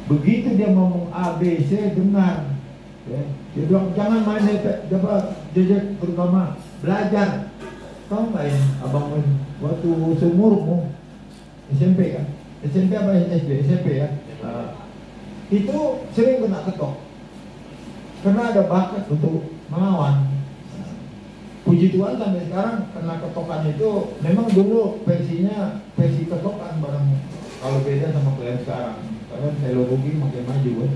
Begitu dia ngomong A, B, C, dengar. Ya. Dia bilang, jangan main gadget, terutama belajar. Tahu nggak ya, abang waktu seumurmu, SMP kan? SMP apa SD? SMP ya? Itu sering kena ketok. Karena ada bakat untuk melawan. Puji Tuhan sampai sekarang kena ketokan itu memang dulu versinya versi ketokan barang, kalau beda sama kalian sekarang. Karena teknologi makin maju kan.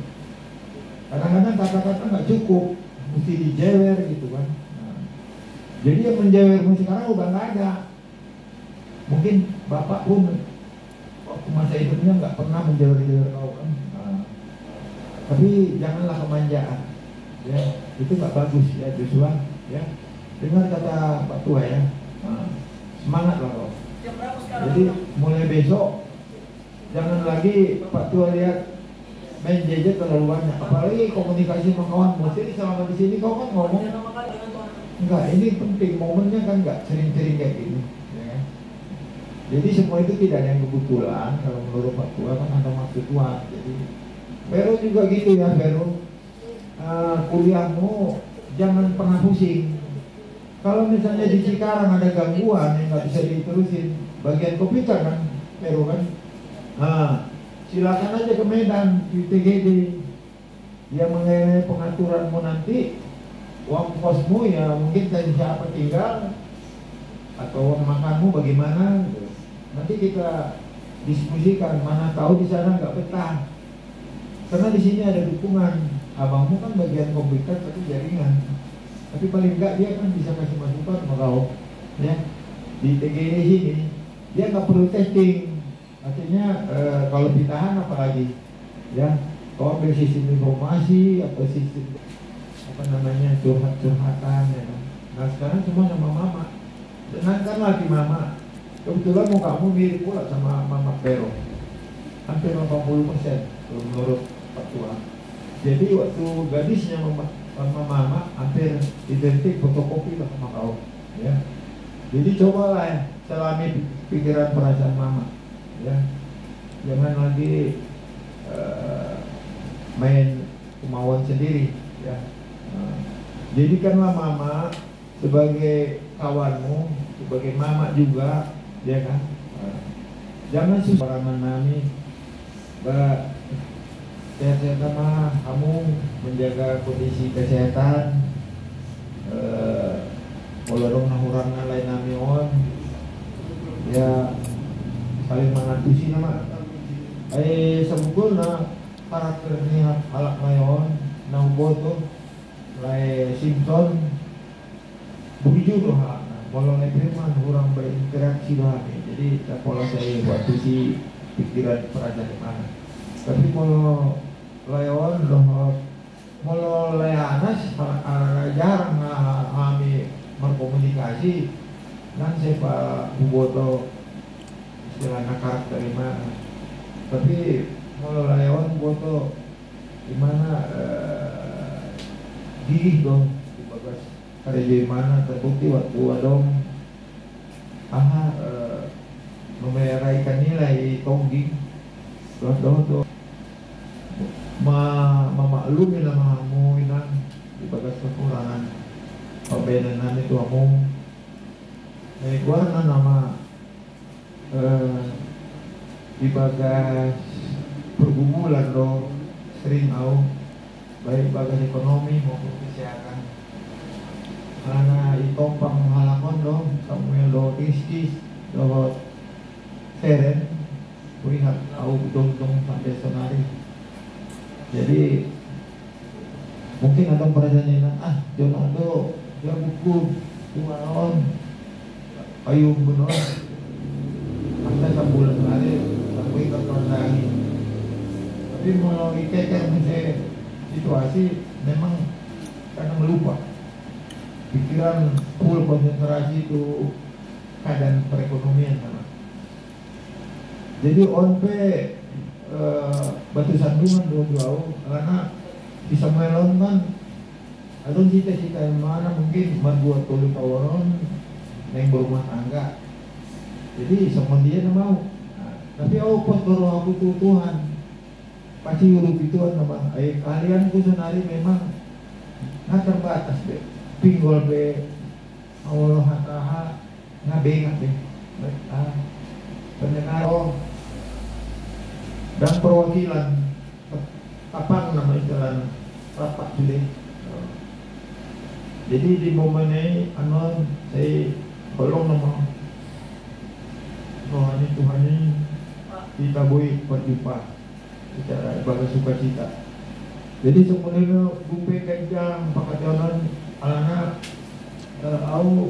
Kadang-kadang kata-kata nggak cukup, mesti dijewer gitu kan. Jadi yang menjewermu sekarang udah nggak ada. Mungkin bapak pun waktu masa hidupnya nggak pernah menjewer-jewer kau kan. Tapi janganlah kemanjaan. Ya, itu nggak bagus ya Joshua. Ya, dengar kata Pak Tua ya. Semangat lah kau. Jadi mulai besok jangan lagi Pak Tua lihat main gadget terlalu banyak. Apalagi komunikasi sama kawan. Mesti selama di sini kau kan ngomong. Enggak, ini penting, momennya kan enggak sering-sering kayak gini ya. Jadi semua itu tidak ada yang kebetulan. Kalau menurut Pak Tua kan ada maksud Tuhan. Jadi Vero juga gitu ya Vero, kuliahmu jangan pernah pusing. Kalau misalnya di Cikarang ada gangguan yang nggak bisa diterusin bagian komputer kan Vero kan, silakan aja ke Medan di TGD. Dia mengenai pengaturanmu nanti, uang kosmu ya mungkin dari siapa tinggal atau uang makanmu bagaimana, nanti kita diskusikan. Mana tahu di sana nggak betah, karena di sini ada dukungan. Abangmu kan bagian komputer tapi jaringan, tapi paling enggak dia kan bisa kasih masukan sama kau ya. Di TGD sini dia nggak perlu testing, artinya kalau ditahan apalagi ya, kau ambil sistem informasi atau sistem apa namanya curhat-curhatan ya kan. Nah sekarang semua sama mama, senangkanlah di mama. Kebetulan mukamu mirip pula sama mama Vero, hampir 80% kalau menurut Pak Tua. Jadi waktu gadisnya sama mama hampir identik, fotokopi lah sama kau ya. Jadi cobalah ya, selami pikiran perasaan mama ya. Jangan lagi main kemauan sendiri ya. Jadikanlah mama sebagai kawanmu, sebagai mama juga, ya kan. Jangan susah menami, sehat-sehat mah kamu menjaga kondisi kesehatan. Kalau dong nahurang lain namion, ya saling mengatusi nama. Sebetulnya karakternya halak mayon, nauboto. Lai Simpson begitu doh, kalau lai firman orang berinteraksi doh. Jadi kalau saya waktu si pikiran perasaan mana. Tapi kalau lawan doh, kalau lai anas jarang kami berkomunikasi. Dan saya Pak Buboto istilahnya karakter mana. Tapi kalau lawan Buboto gimana? Gih dong, bagas ada di mana terbukti waktu adong memeraikan nilai tongging doh memaklumi nama kamu inang di bagas kekurangan perbedanan itu kamu keluar nama di bagas pergumulan doh sering baik bagas ekonomi maupun kesehatan. Karena itompang halakon dong, Samuel do iskis do seren, lihat betul-betul sampai sonari. Jadi mungkin ada perasaan Jonado dia buku tuaon payung benar, anda sebulan sekali sampai ke lagi. Tapi mau ikeker misalnya situasi memang kadang lupa, pikiran full konsentrasi itu keadaan perekonomian sama. Jadi batu sandungan dua karena bisa melon kan ada cita-cita yang mana mungkin membuat tulu kawaron yang berumah tangga. Jadi semua dia mau, tapi pos baru aku Tuhan. pasti huruf itu nama kalian ku senari memang nggak terbatas be pinggul be Allah hataha ngabe pendengar dan perwakilan apa nama istilah rapat sudah. Jadi di momen ini anon saya tolong nama Tuhan ini kita boleh berjumpa secara ibadah sukacita. Jadi sebenarnya bupe kejang pakatonan alana au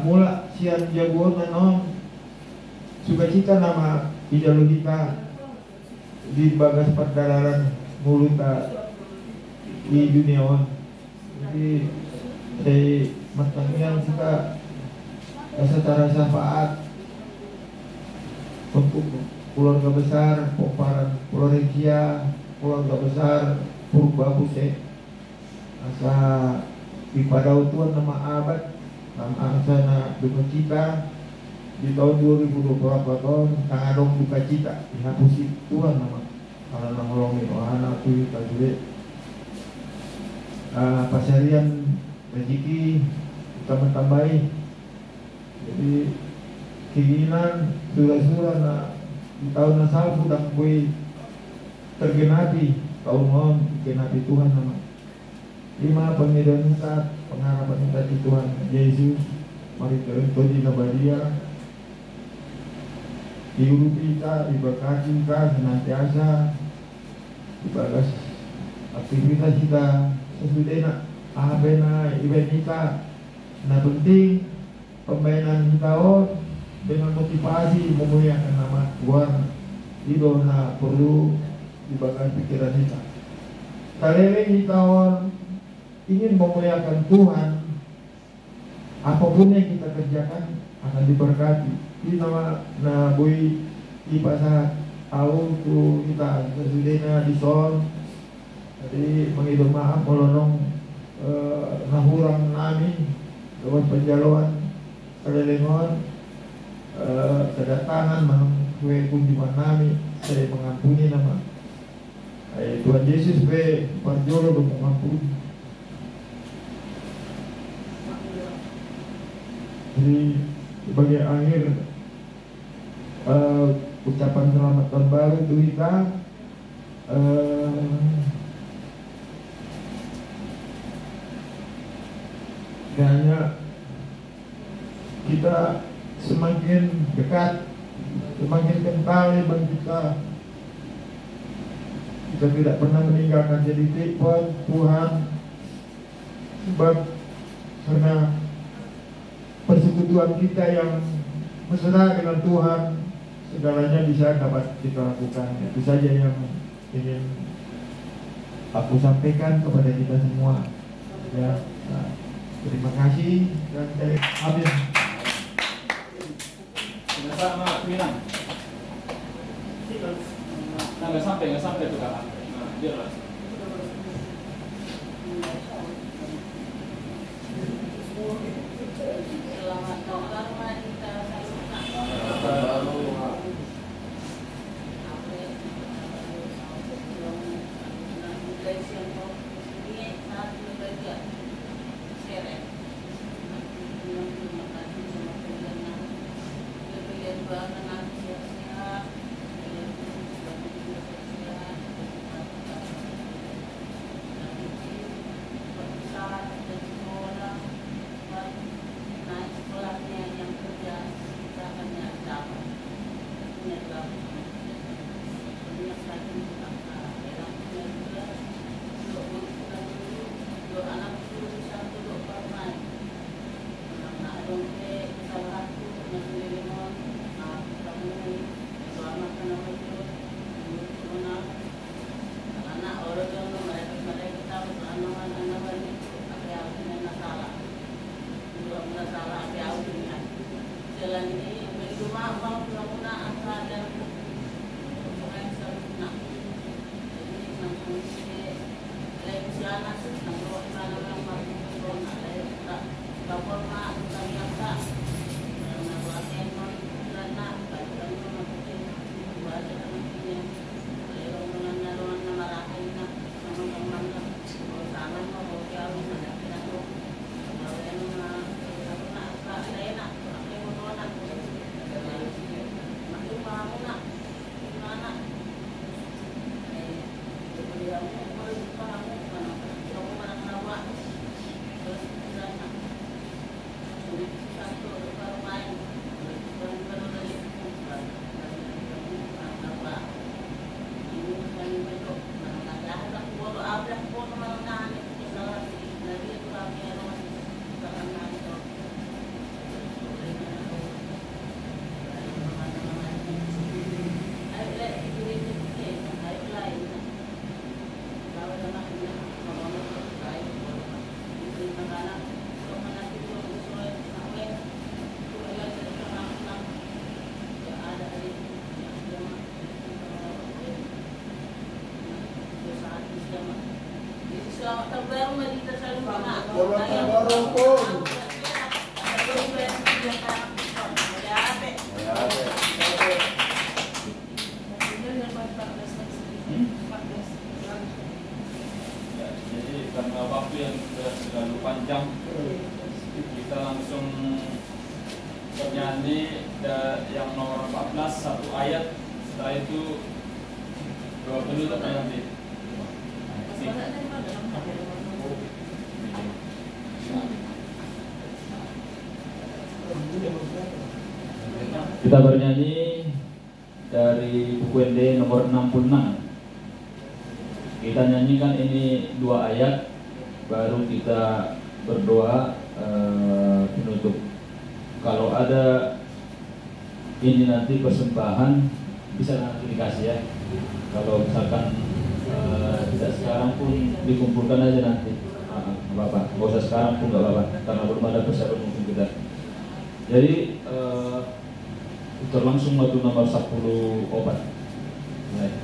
mula sian jagoan non sukacita nama ideologika di bagas perdararan muluta di dunia. Jadi saya matangnya kita secara syafaat untuk keluarga besar Poparan Florencia, keluarga besar Purba Buse asa ipadau tuan nama abad nama sana duka cita di tahun 2020 tahun tangadong duka cita dihapusi tuan nama karena nolongin wahana kuy tajule pasarian rezeki kita mentambahi. Jadi keinginan surah-surah na di tahun nasal sudah boleh tergenapi tahun mohon tergenapi Tuhan nama 5 penghidupan kita pengharapan kita di Tuhan Yesus mari terento di nabadia diurupi kita diberkati kita senantiasa dibagas aktivitas kita sesudahnya abena event kita. Nah penting pembainan kita dengan motivasi memuliakan nama Tuhan itu perlu dibagas pikiran kita. Kalele kita ingin memuliakan Tuhan, apapun yang kita kerjakan akan diberkati. Ini nama bui di pasar tahu tu kita sesudahnya di sol. Jadi mengirim maaf melonong nahurang nami lewat penjaluan kelelengon kedatangan kue kunjungan nami saya mengampuni nama Tuhan Yesus be parjolo do mengampuni. Jadi sebagai akhir ucapan selamat tahun baru itu kita hanya kita semakin dekat, semakin kental iman kita tidak pernah meninggalkan jadi tipuan Tuhan, sebab karena persekutuan kita yang mesra dengan Tuhan segalanya bisa dapat kita lakukan. Itu saja yang ingin aku sampaikan kepada kita semua ya. Terima kasih dan amin. Sama bilang, nggak sampai tuh kakak. Biarlah. Selamat tahun baru kita Ya, jadi karena waktu yang sudah terlalu panjang, kita langsung bernyanyi yang nomor 14 satu ayat. Setelah itu doa penutup nanti. Kita bernyanyi dari buku ND nomor 66. Kita nyanyikan ini 2 ayat, baru kita berdoa penutup. Kalau ada ini nanti persembahan bisa nanti dikasih ya. Kalau misalkan tidak sekarang pun dikumpulkan aja nanti. Bapak, nggak usah sekarang pun nggak apa-apa, karena belum ada persiapan mungkin kita. Jadi kita langsung waktu nomor 10 obat. Baik.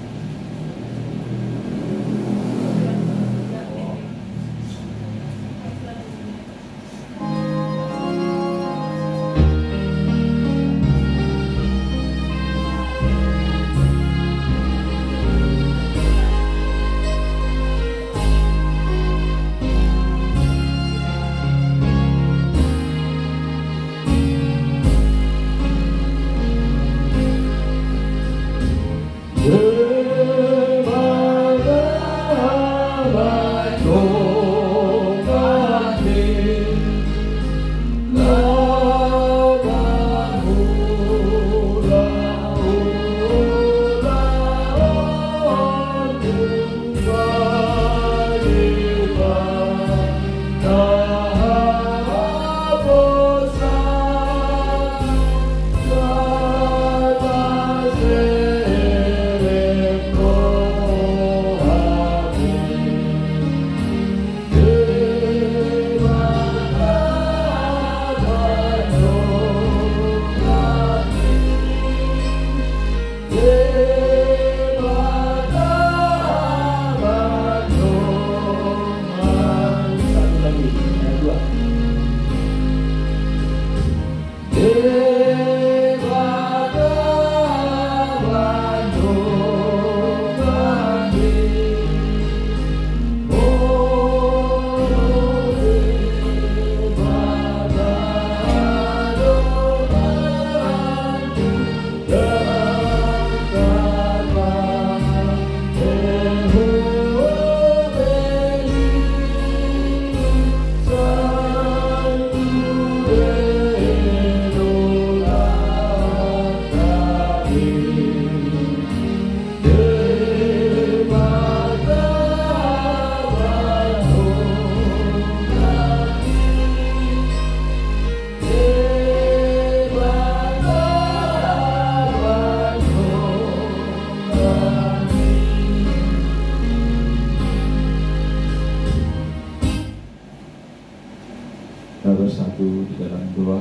Bersatu di dalam doa.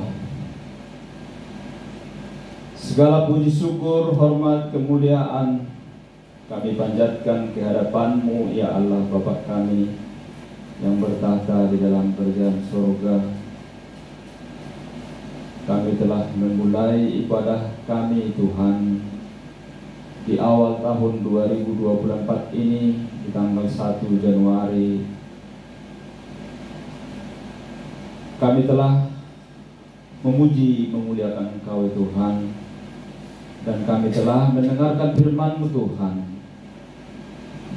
Segala puji syukur, hormat, kemuliaan kami panjatkan ke hadapan-Mu ya Allah Bapa kami yang bertahta di dalam kerajaan surga. Kami telah memulai ibadah kami Tuhan di awal tahun 2024 ini di tanggal 1 Januari. Kami telah memuji, memuliakan Engkau Tuhan, dan kami telah mendengarkan firman-Mu Tuhan,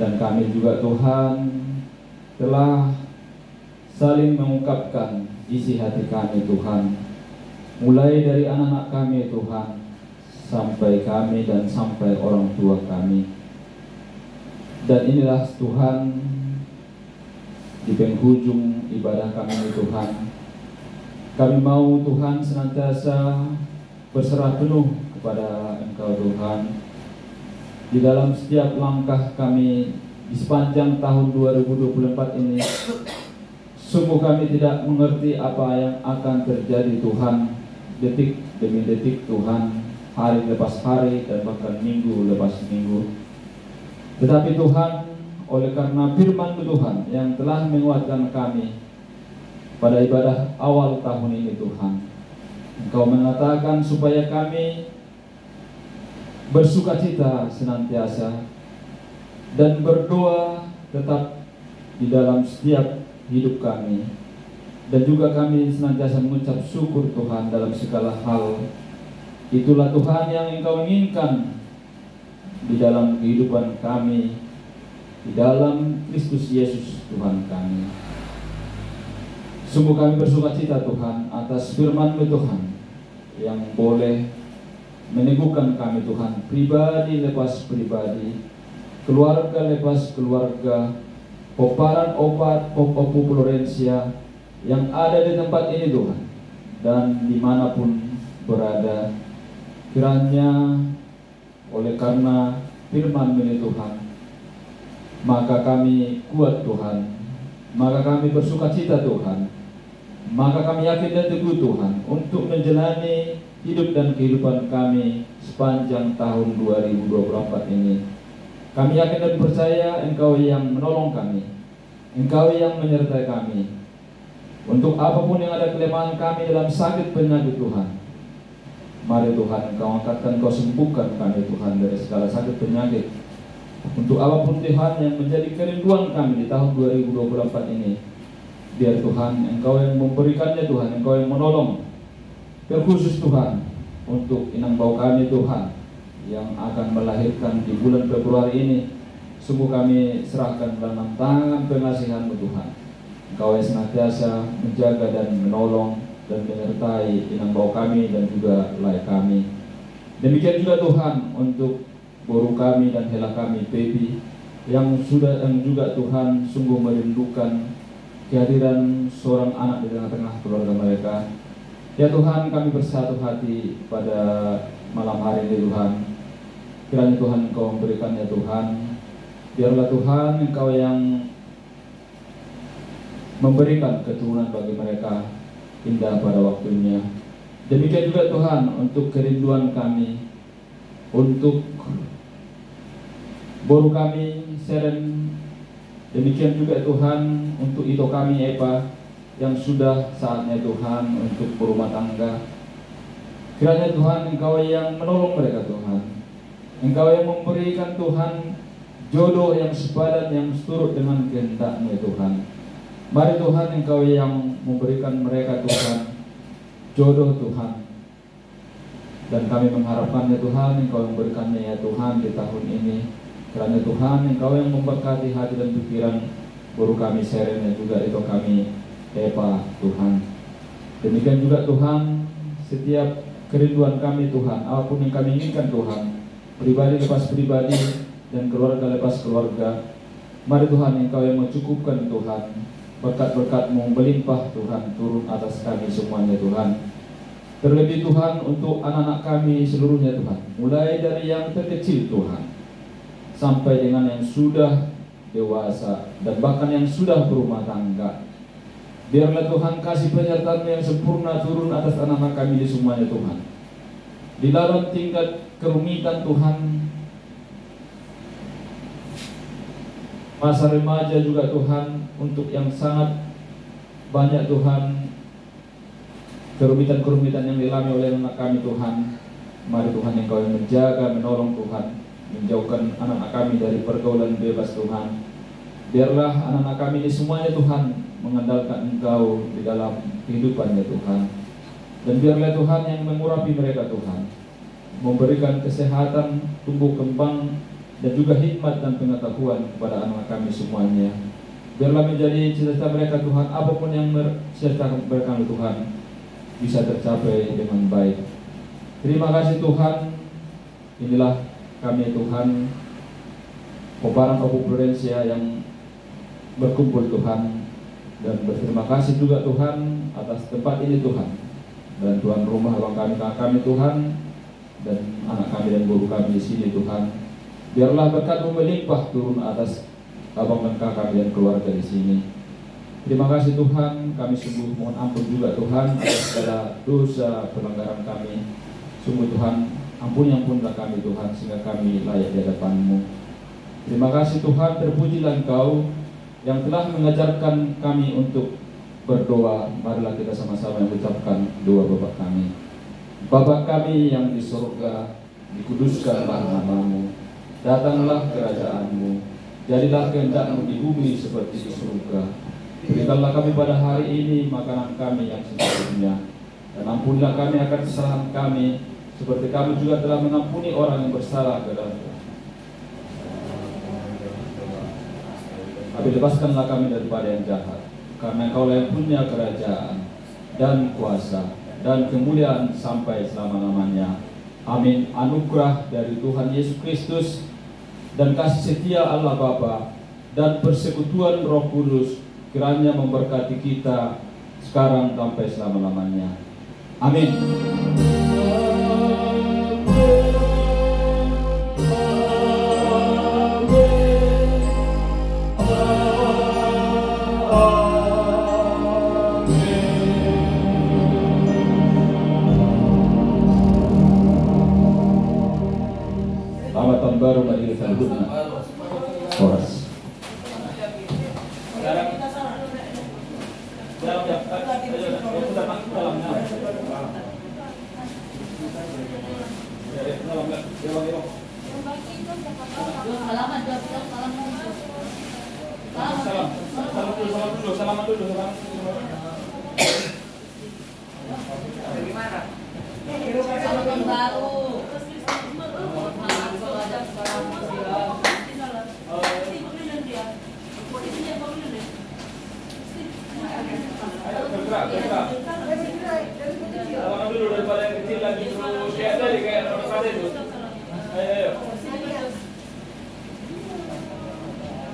dan kami juga Tuhan telah saling mengungkapkan isi hati kami Tuhan, mulai dari anak-anak kami Tuhan, sampai kami dan sampai orang tua kami. Dan inilah Tuhan di penghujung ibadah kami Tuhan, kami mau Tuhan senantiasa berserah penuh kepada Engkau Tuhan di dalam setiap langkah kami di sepanjang tahun 2024 ini. Sungguh kami tidak mengerti apa yang akan terjadi Tuhan, detik demi detik Tuhan, hari lepas hari dan bahkan minggu lepas minggu. Tetapi Tuhan, oleh karena firman Tuhan yang telah menguatkan kami, pada ibadah awal tahun ini Tuhan. Engkau mengatakan supaya kami bersukacita senantiasa dan berdoa tetap di dalam setiap hidup kami, dan juga kami senantiasa mengucap syukur Tuhan dalam segala hal. Itulah Tuhan yang Engkau inginkan di dalam kehidupan kami, di dalam Kristus Yesus Tuhan kami. Sungguh kami bersukacita Tuhan atas firman-Mu Tuhan yang boleh meneguhkan kami Tuhan, pribadi lepas pribadi, keluarga lepas keluarga, Koparan Opat Popopu Florencia yang ada di tempat ini Tuhan, dan dimanapun berada. Kiranya oleh karena firman-Mu ini Tuhan, maka kami kuat Tuhan, maka kami bersukacita Tuhan, maka kami yakin dan teguh Tuhan untuk menjalani hidup dan kehidupan kami sepanjang tahun 2024 ini. Kami yakin dan percaya Engkau yang menolong kami, Engkau yang menyertai kami. Untuk apapun yang ada kelemahan kami dalam sakit penyakit Tuhan, mari Tuhan Engkau angkatkan, Engkau sembuhkan kami Tuhan dari segala sakit penyakit. Untuk apapun Tuhan yang menjadi kerinduan kami di tahun 2024 ini, biar Tuhan Engkau yang memberikannya Tuhan, Engkau yang menolong. Terkhusus Tuhan untuk inang bau kami Tuhan yang akan melahirkan di bulan Februari ini, sungguh kami serahkan dalam tangan pengasihan-Mu Tuhan. Engkau yang senantiasa menjaga dan menolong dan menyertai inang bau kami dan juga layak kami. Demikian juga Tuhan untuk boru kami dan hela kami Pepi yang juga Tuhan sungguh merindukan kehadiran seorang anak di tengah-tengah keluarga mereka. Ya Tuhan, kami bersatu hati pada malam hari ini Tuhan. Kiranya Tuhan Engkau memberikannya Tuhan. Biarlah Tuhan Engkau yang memberikan keturunan bagi mereka indah pada waktunya. Demikian juga Tuhan untuk kerinduan kami, untuk boru kami Seren. Demikian juga Tuhan untuk itu kami Eva yang sudah saatnya Tuhan untuk berumah tangga. Kiranya Tuhan Engkau yang menolong mereka Tuhan, Engkau yang memberikan Tuhan jodoh yang sepadan, yang seturut dengan kehendak-Mu Tuhan. Mari Tuhan Engkau yang memberikan mereka Tuhan jodoh Tuhan, dan kami mengharapkannya Tuhan Engkau yang memberikannya ya Tuhan di tahun ini. Kiranya Tuhan Engkau yang memberkati hati dan pikiran guru kami Seren dan juga itu kami Eva Tuhan. Demikian juga Tuhan setiap kerinduan kami Tuhan, apapun yang kami inginkan Tuhan, pribadi lepas pribadi dan keluarga lepas keluarga. Mari Tuhan Engkau yang mencukupkan Tuhan, berkat-berkat-Mu melimpah Tuhan turun atas kami semuanya Tuhan. Terlebih Tuhan untuk anak-anak kami seluruhnya Tuhan, mulai dari yang terkecil Tuhan sampai dengan yang sudah dewasa dan bahkan yang sudah berumah tangga. Biarlah Tuhan kasih penyertaan yang sempurna turun atas anak-anak kami di semuanya Tuhan. Di dalam tingkat kerumitan Tuhan, masa remaja juga Tuhan, untuk yang sangat banyak Tuhan kerumitan-kerumitan yang dialami oleh anak kami Tuhan. Mari Tuhan Engkau yang menjaga, menolong Tuhan, menjauhkan anak-anak kami dari pergaulan bebas Tuhan. Biarlah anak-anak kami ini semuanya Tuhan mengandalkan Engkau di dalam kehidupannya Tuhan. Dan biarlah Tuhan yang mengurapi mereka Tuhan, memberikan kesehatan, tumbuh kembang, dan juga hikmat dan pengetahuan kepada anak kami semuanya. Biarlah menjadi cita-cita mereka Tuhan, apapun yang cita-cita mereka Tuhan, bisa tercapai dengan baik. Terima kasih Tuhan. Inilah kami Tuhan, Koparan Opu Florencia yang berkumpul Tuhan, dan berterima kasih juga Tuhan atas tempat ini Tuhan, dan Tuhan rumah abang kami, kakak kami Tuhan, dan anak kami dan guru kami di sini Tuhan. Biarlah berkat-Mu melimpah turun atas abang dan kakak kami dan keluarga di sini. Terima kasih Tuhan, kami sungguh mohon ampun juga Tuhan atas segala dosa pelanggaran kami. Sungguh Tuhan, ampunlah kami Tuhan, sehingga kami layak di hadapan-Mu. Terima kasih Tuhan, terpujilah Engkau yang telah mengajarkan kami untuk berdoa, marilah kita sama-sama mengucapkan doa Bapa kami. Bapa kami yang di surga, dikuduskanlah namamu, datanglah kerajaanmu, jadilah kehendak-Mu di bumi seperti di surga. Berikanlah kami pada hari ini makanan kami yang secukupnya, dan ampunilah kami akan kesalahan kami, seperti kami juga telah mengampuni orang yang bersalah kepada kami. Tapi lepaskanlah kami daripada yang jahat, karena Engkau yang punya kerajaan dan kuasa dan kemuliaan sampai selama-lamanya. Amin. Anugerah dari Tuhan Yesus Kristus dan kasih setia Allah Bapa dan persekutuan Roh Kudus kiranya memberkati kita sekarang sampai selama-lamanya. Amin. Tahun baru bagi kita hidupnya. Horas. Salaman dulu. Tahun baru. Salaman dulu daripada yang kecil lagi terus kayak tadi kayak orang itu.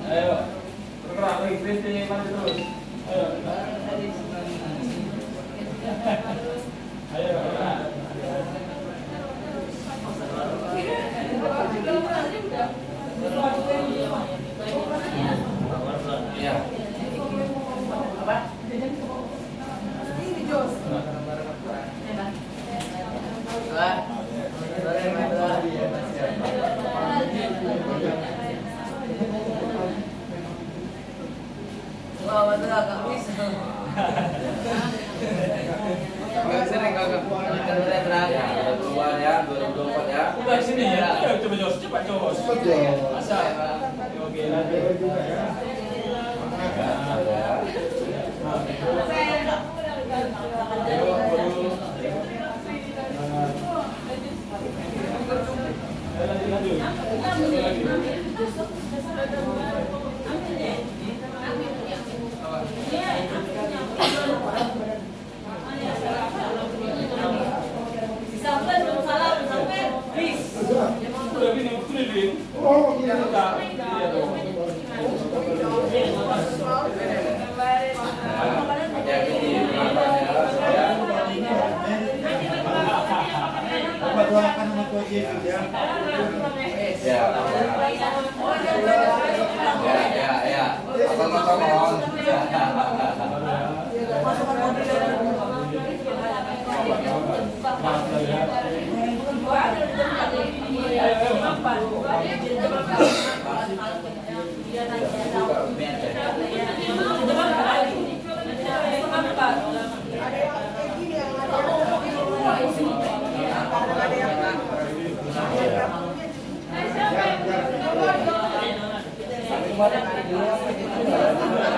Ayo. Bergerak lagi Kristi maju terus. Ayo. Iya. Apa? Ini Jos. Wah, betul agak bisa. Sering kakak. Kita berangkat 2022 ya, 2024 ya. Udah sini ya. Ayo coba Jos, cepat Jos. Masa. Oke, lanjut juga ya. Oh, iya. Doakan untuk Yesus ya. Ya. Abang-abang.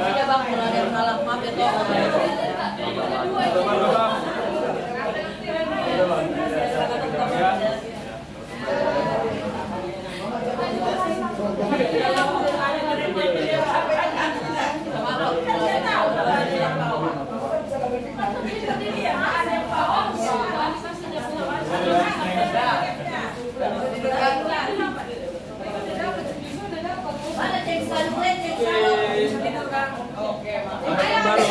Iya bang, kalau ada yang salah, maaf ya toh. Mana cek salur, cek salur. Oke, Baru.